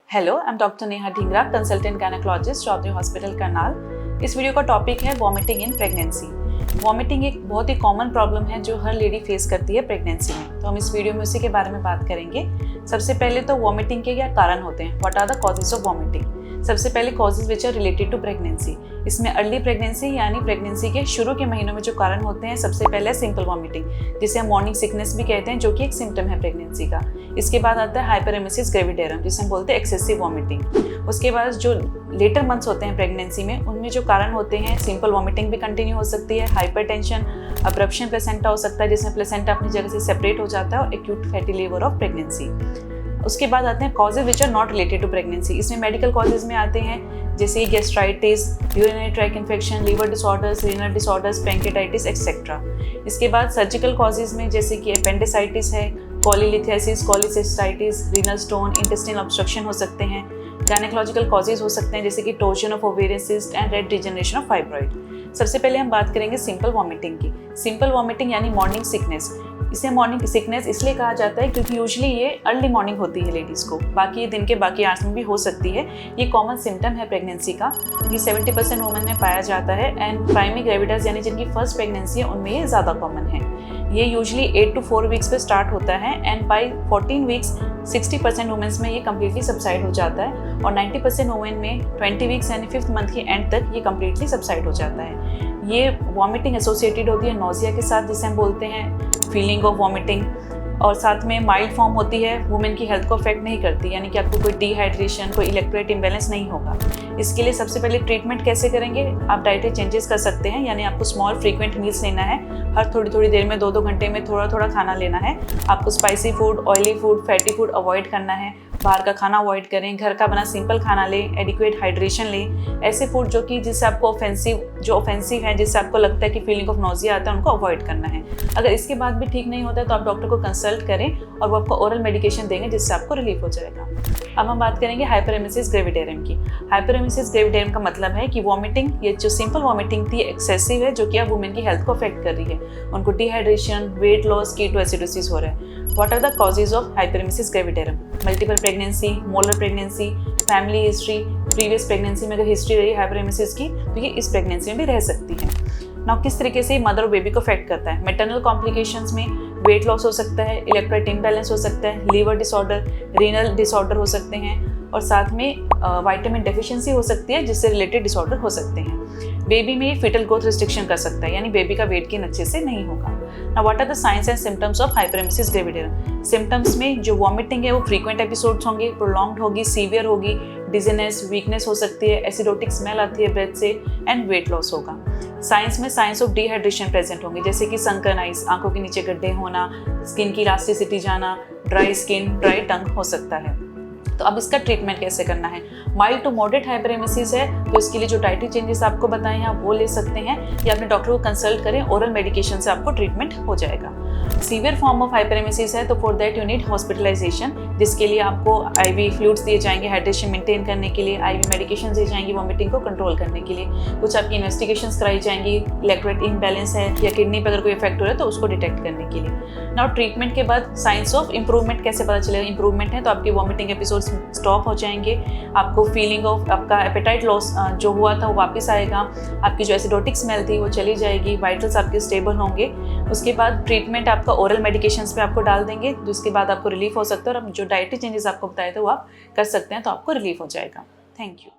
Hello, I am doctor Neha Dhingra, consultant gynaecologist, Chaudhary hospital Karnal. इस video का topic है वॉमिटिंग इन प्रेगनेंसी। वॉमिटिंग एक बहुत ही कॉमन प्रॉब्लम है जो हर लेडी फेस करती है प्रेगनेंसी में, तो हम इस वीडियो में उसी के बारे में बात करेंगे। सबसे पहले तो वॉमिटिंग के क्या कारण होते हैं, what are the causes of vomiting. सबसे पहले causes which are related to pregnancy. इसमें अर्ली प्रेगनेंसी यानी प्रेगनेंसी के शुरू के महीनों में जो कारण होते हैं, सबसे पहले सिंपल वॉमिटिंग, जिसे हम मॉर्निंग सिकनेस भी कहते हैं, जो कि एक सिम्टम है प्रेगनेंसी का। इसके बाद आता है हाइपरेमेसिस ग्रेविडेरम, जिसे हम बोलते हैं एक्सेसिव वॉमिटिंग। उसके बाद जो लेटर मंथ्स होते हैं प्रेगनेंसी में, उनमें जो कारण होते हैं, सिंपल वॉमिटिंग भी कंटिन्यू हो सकती है, हाइपरटेंशन, अब्रप्शन प्लेसेंटा हो सकता है जिसमें प्लेसेंटा अपनी जगह से सेपरेट हो जाता है, और acute fatty liver of pregnancy. उसके बाद आते हैं causes which are not related to pregnancy. इसमें मेडिकल कॉजेज में आते हैं जैसे gastritis, urinary tract infection, liver disorders, renal disorders, pancreatitis etcetera. इसके बाद सर्जिकल कॉजेज में जैसे कि अपेंडिसाइटिस है, cholelithiasis, cholecystitis, renal stone, intestinal obstruction हो सकते हैं। गायनेकोलॉजिकल कॉजेज हो सकते हैं जैसे कि Trojan of ovarian cyst and red degeneration of fibroid. सबसे पहले हम बात करेंगे सिंपल वॉमिटिंग की। सिंपल वॉमिटिंग यानी मॉर्निंग सिकनेस। इसे मॉर्निंग सिकनेस इसलिए कहा जाता है क्योंकि यूजुअली ये अर्ली मॉर्निंग होती है लेडीज़ को, बाकी दिन के बाकी आवर्स में भी हो सकती है। ये कॉमन सिम्टम है प्रेगनेंसी का। ये 70% वुमेन में पाया जाता है एंड प्राइमरी ग्रेविडर्स यानी जिनकी फर्स्ट प्रेगनेंसी है उनमें ये ज़्यादा कॉमन है। ये यूजुअली 8 to 4 वीक्स पे स्टार्ट होता है एंड बाई 14 वीक्स 60% वुमेन्स में ये कम्प्लीटली सबसाइड हो जाता है, और 90% वुमेन में 20 वीक्स यानी 5th मंथ के एंड तक ये कम्प्लीटली सबसाइड हो जाता है। ये वॉमिटिंग एसोसिएटेड होती है नोजिया के साथ, जिसे हम बोलते हैं फीलिंग ऑफ वॉमिटिंग, और साथ में माइल्ड फॉर्म होती है, वुमेन की हेल्थ को अफेक्ट नहीं करती, यानी कि आपको कोई डिहाइड्रेशन, कोई इलेक्ट्रोलाइट इम्बैलेंस नहीं होगा। इसके लिए सबसे पहले ट्रीटमेंट कैसे करेंगे, आप डाइटरी चेंजेस कर सकते हैं, यानी आपको स्मॉल फ्रीक्वेंट मील्स लेना है, हर थोड़ी देर में 2-2 घंटे में थोड़ा थोड़ा खाना लेना है। आपको spicy food, oily food, fatty food avoid करना है, बाहर का खाना अवॉइड करें, घर का बना सिंपल खाना लें, एडिक्वेट हाइड्रेशन लें। ऐसे फूड जो कि जिससे आपको ऑफेंसिव है, जिससे आपको लगता है कि फीलिंग ऑफ नोजिया आता है, उनको अवॉइड करना है। अगर इसके बाद भी ठीक नहीं होता है तो आप डॉक्टर को कंसल्ट करें और वो आपको ओरल मेडिकेशन देंगे जिससे आपको रिलीफ हो जाएगा। अब हम बात करेंगे हाइपरेमेसिस ग्रेविडेरम की। हाइपरेमेसिस ग्रेविडेरम का मतलब है कि वॉमिटिंग, ये जो सिंपल वॉमिटिंग थी एक्सेसिव है, जो कि अब वुमेन की हेल्थ को अफेक्ट कर रही है, उनको डिहाइड्रेशन, वेट लॉस, कीटोएसिडोसिस हो रहा है। What are the causes of hyperemesis gravidarum? Multiple pregnancy, molar pregnancy, family history, previous pregnancy में अगर हिस्ट्री रही हाइपरेमेसिस की तो ये इस प्रेगनेंसी में भी रह सकती है। नाउ किस तरीके से मदर और बेबी को अफेक्ट करता है? मैटरनल कॉम्प्लिकेशंस में वेट लॉस हो सकता है, इलेक्ट्रोलाइट इम्बैलेंस हो सकता है, लीवर डिसऑर्डर, रीनल डिसऑर्डर हो सकते हैं, और साथ में विटामिन डेफिशिएंसी हो सकती है जिससे रिलेटेड डिसऑर्डर हो सकते हैं। बेबी में फीटल ग्रोथ रिस्ट्रिक्शन कर सकता है, यानी बेबी का वेट गेन अच्छे से नहीं होगा। Now what are the signs and symptoms of hyperemesis gravidarum. Symptoms में जो वॉमिटिंग है वो फ्रीक्वेंट एपिसोड्स होंगे, प्रोलॉन्ग्ड होगी, सीवियर होगी, डिजीनेस, वीकनेस हो सकती है, एसिडोटिक स्मेल आती है ब्रेथ से, एंड वेट लॉस होगा। साइंस में साइंस ऑफ डिहाइड्रेशन प्रेजेंट होंगे, जैसे कि सनकन आइज, आंखों के नीचे गड्ढे होना, स्किन की इलास्टिसिटी जाना, ड्राई स्किन, ड्राई टंग हो सकता है। तो अब इसका ट्रीटमेंट कैसे करना है? माइल्ड टू मॉडरेट हाइपरेमेसिस है तो इसके लिए जो डाइटरी चेंजेस आपको बताए हैं आप वो ले सकते हैं, या अपने डॉक्टर को कंसल्ट करें, ओरल मेडिकेशन से आपको ट्रीटमेंट हो जाएगा। सीवियर फॉर्म ऑफ हाइपरेमेसिस है तो for that you need hospitalisation, जिसके लिए आपको आईवी फ्लूइड्स दिए जाएंगे हाइड्रेशन मेंटेन करने के लिए, आईवी मेडिकेशन दी जाएंगी वॉमिटिंग को कंट्रोल करने के लिए, कुछ आपकी इन्वेस्टिगेशंस कराई जाएंगी, इलेक्ट्रोलाइट इम्बैलेंस है या किडनी पर अगर कोई इफेक्ट हो रहा है तो उसको डिटेक्ट करने के लिए। नाउ ट्रीटमेंट के बाद साइंस ऑफ इंप्रूवमेंट कैसे पता चलेगा? इंप्रूवमेंट है तो आपकी वॉमिटिंग एपिसोड्स स्टॉप हो जाएंगे, आपको फीलिंग ऑफ आपका एपेटाइट लॉस जो हुआ था वो वापस आएगा, आपकी जो एसिडोटिक स्मेल थी वो चली जाएगी, वाइटल्स आपके स्टेबल होंगे। उसके बाद ट्रीटमेंट आपका ओरल मेडिकेशंस पे आपको डाल देंगे, जिसके बाद आपको रिलीफ हो सकता है, और जो डाइटरी चेंजेस आपको बताए थे वो आप कर सकते हैं तो आपको रिलीफ हो जाएगा। Thank you.